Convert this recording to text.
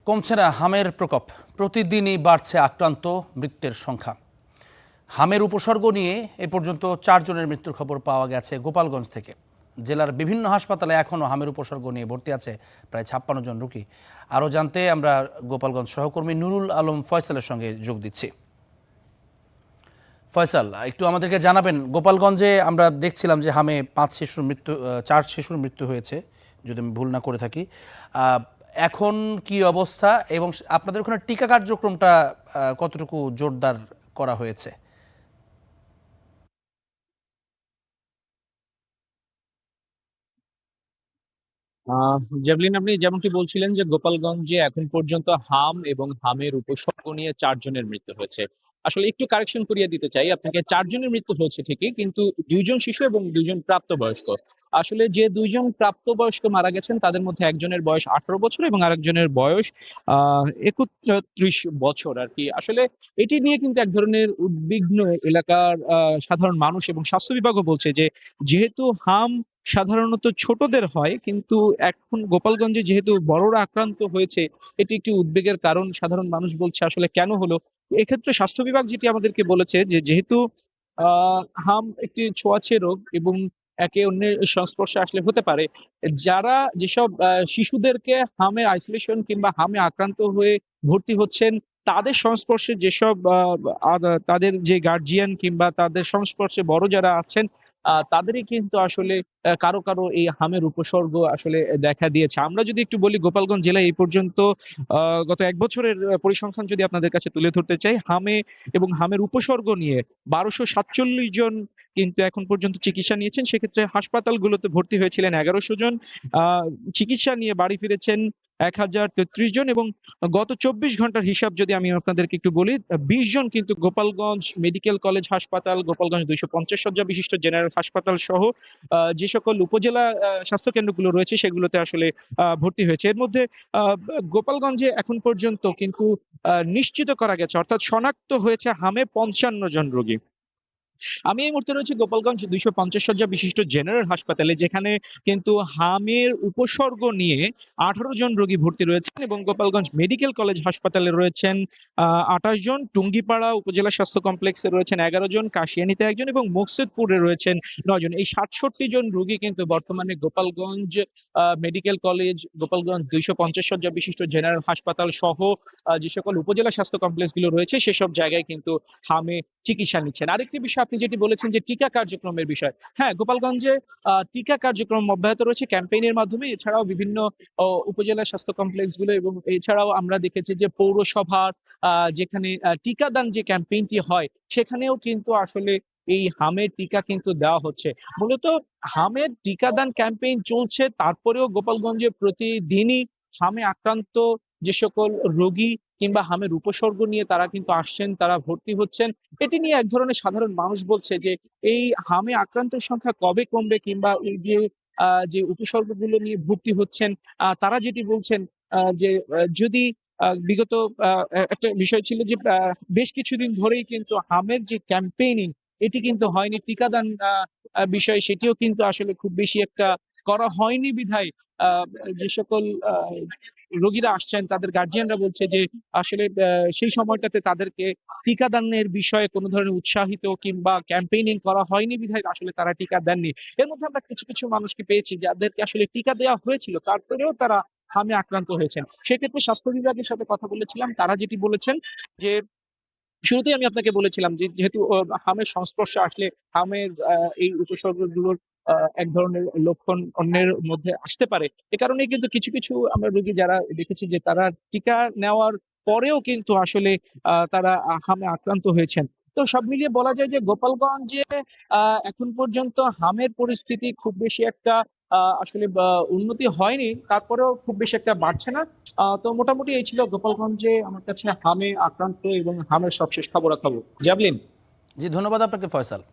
কমছে না হামের প্রকোপ, প্রতিদিনই বাড়ছে আক্রান্ত মৃত্যুর সংখ্যা। হামের উপসর্গ নিয়ে এ পর্যন্ত 4 জনের মৃত্যুর খবর পাওয়া গেছে গোপালগঞ্জ থেকে। জেলার বিভিন্ন হাসপাতালে এখনও হামের উপসর্গ নিয়ে ভর্তি আছে প্রায় 56 জন রোগী। আরও জানতে আমরা গোপালগঞ্জ সহকর্মী নুরুল আলম ফয়সালের সঙ্গে যোগ দিচ্ছি। ফয়সাল, একটু আমাদেরকে জানাবেন, গোপালগঞ্জে আমরা দেখছিলাম যে হামে 4 শিশুর মৃত্যু হয়েছে, যদি আমি ভুল না করে থাকি। এখন কি অবস্থা এবং আপনাদের ওখানে টিকা কার্যক্রমটা কতটুকু জোরদার করা হয়েছে? জেভলিন, আপনি যেমনটি বলছিলেন যে গোপালগঞ্জে এখন পর্যন্ত হাম এবং হামের উপসর্গ নিয়ে 4 জনের মৃত্যু হয়েছে। আসলে একটু কারেকশন করিয়ে দিতে চাই আপনাকে, 4 জনের মৃত্যু হয়েছে ঠিকই, কিন্তু 2 জন শিশু এবং 2 জন প্রাপ্তবয়স্ক। আসলে যে 2 জন প্রাপ্তবয়স্ক মারা গেছেন তাদের মধ্যে একজনের বয়স 18 বছর এবং আরেকজনের বয়স 31 বছর আর কি। আসলে এটি নিয়ে কিন্তু এক ধরনের উদ্বিগ্ন এলাকার সাধারণ মানুষ, এবং স্বাস্থ্য বিভাগও বলছে যে যেহেতু হাম সাধারণত ছোটদের হয়, কিন্তু এখন গোপালগঞ্জে যেহেতু বড়রা আক্রান্ত হয়েছে, এটি একটি উদ্বেগের কারণ। সাধারণ মানুষ বলছে আসলে কেন হলো। এক্ষেত্রে স্বাস্থ্য বিভাগ যেটি আমাদেরকে বলেছে যে যেহেতু হাম একটি ছোঁয়াচে রোগ এবং একে অন্যের সংস্পর্শে আসলে হতে পারে, যারা যেসব শিশুদেরকে হামে আইসোলেশন কিংবা হামে আক্রান্ত হয়ে ভর্তি হচ্ছেন, তাদের সংস্পর্শে যেসব তাদের যে গার্জিয়ান কিংবা তাদের সংস্পর্শে বড় যারা আছেন, তাদেরই কিন্তু আসলে কারো কারো এই হামের উপসর্গ আসলে দেখা দিয়েছে। আমরা যদি একটু বলি, গোপালগঞ্জ জেলায় এই পর্যন্ত গত 1 বছরের পরিসংখ্যান যদি আপনাদের কাছে তুলে ধরতে চাই, হামে এবং হামের উপসর্গ নিয়ে 1247 জন কিন্তু এখন পর্যন্ত চিকিৎসা নিয়েছেন। সেক্ষেত্রে হাসপাতালগুলোতে ভর্তি হয়েছিলেন 1100 জন, চিকিৎসা নিয়ে বাড়ি ফিরেছেন 1033 জন, এবং গত 24 ঘন্টার হিসাব যদি আমি আপনাদেরকে একটু বলি, 20 জন কিন্তু গোপালগঞ্জ মেডিকেল কলেজ হাসপাতাল, গোপালগঞ্জ 250 শয্যা বিশিষ্ট জেনারেল হাসপাতাল সহ যে সকল উপজেলা স্বাস্থ্য কেন্দ্রগুলো রয়েছে সেগুলোতে আসলে ভর্তি হয়েছে। এর মধ্যে গোপালগঞ্জে এখন পর্যন্ত কিন্তু নিশ্চিত করা গেছে, অর্থাৎ শনাক্ত হয়েছে হামে 55 জন রোগী। আমি এই মুহূর্তে রয়েছে গোপালগঞ্জ 250 শয্যা বিশিষ্ট জেনারেল হাসপাতালে, যেখানে কিন্তু হামের উপসর্গ নিয়ে 18 জন রোগী ভর্তি রয়েছেন, এবং গোপালগঞ্জ মেডিকেল কলেজ হাসপাতালে রয়েছেন 28 জন, টুঙ্গিপাড়া উপজেলা স্বাস্থ্য কমপ্লেক্সে রয়েছেন 11 জন, কাশিয়ানীতে 1 জন এবং মুকসেদপুরে রয়েছেন 9 জন। এই 67 জন রোগী কিন্তু বর্তমানে গোপালগঞ্জ মেডিকেল কলেজ, গোপালগঞ্জ 250 শয্যা বিশিষ্ট জেনারেল হাসপাতাল সহ যে সকল উপজেলা স্বাস্থ্য কমপ্লেক্স গুলো রয়েছে সেসব জায়গায় কিন্তু হামে চিকিৎসা নিচ্ছেন। আরেকটি বিষয় আপনি যেটি বলেছেন যে টিকা কার্যক্রমের বিষয়, হ্যাঁ, গোপালগঞ্জে টিকা কার্যক্রম অব্যাহত রয়েছে ক্যাম্পেইনের মাধ্যমে। এছাড়াও বিভিন্ন উপজেলা স্বাস্থ্য কমপ্লেক্স গুলো, এবং এছাড়াও আমরা দেখেছি যে পৌরসভার যেখানে টিকাদান যে ক্যাম্পেইনটি হয়, সেখানেও কিন্তু আসলে এই হামের টিকা কিন্তু দেওয়া হচ্ছে। মূলত হামের টিকাদান ক্যাম্পেইন চলছে, তারপরেও গোপালগঞ্জে প্রতিদিনই হামে আক্রান্ত যে সকল রোগী কিংবা হামের উপসর্গ নিয়ে তারা কিন্তু আসছেন, তারা ভর্তি হচ্ছেন। এটি নিয়ে এক ধরনের সাধারণ মানুষ বলছে যে এই হামে আক্রান্তের সংখ্যা কবে কমবে, কিংবা এই যে যে উপসর্গগুলো নিয়ে ভর্তি হচ্ছেন, তারা যেটি বলছেন যে যদি বিগত একটা বিষয় ছিল যে বেশ কিছুদিন ধরেই কিন্তু হামের যে ক্যাম্পেইনিং, এটি কিন্তু হয়নি। টিকাদান বিষয় সেটিও কিন্তু আসলে খুব বেশি একটা করা হয়নি বিধায় আহ, যে সকল রোগীরা আসছেন তাদের গার্জিয়ানরা বলছে যে আসলে সেই সময়টাতে তাদেরকে টিকাদানের বিষয়ে কোনো ধরনের উৎসাহিত কিংবা ক্যাম্পেইনিং করা হয়নি বিধায় আসলে তারা টিকা দেননি। এর মধ্যে আমরা কিছু কিছু মানুষকে পেয়েছি যাদেরকে আসলে টিকা দেওয়া হয়েছিল, তারপরেও তারা হামে আক্রান্ত হয়েছেন। সেক্ষেত্রে স্বাস্থ্য বিভাগের সাথে কথা বলেছিলাম, তারা যেটি বলেছেন যে শুরুতেই আমি আপনাকে বলেছিলাম যে যেহেতু হামের সংস্পর্শে আসলে হামের এই উপসর্গগুলোর এক ধরনের লক্ষণ অন্যের মধ্যে আসতে পারে। এ কারণে কিন্তু কিছু কিছু আমরা রোগী যারা দেখেছি যে তারা টিকা নেওয়ার পরেও কিন্তু আসলে তারা হামে আক্রান্ত হয়েছেন। তো সব মিলিয়ে বলা যায় যে গোপালগঞ্জে এখন পর্যন্ত হামের পরিস্থিতি খুব বেশি একটা আসলে উন্নতি হয়নি, তারপরেও খুব বেশি একটা বাড়ছে না। তো মোটামুটি এই ছিল গোপালগঞ্জে আমার কাছে হামে আক্রান্ত এবং হামের সবশেষ খবরাখবর। জ্যাভলিন। জি, ধন্যবাদ আপনাকে ফয়সাল।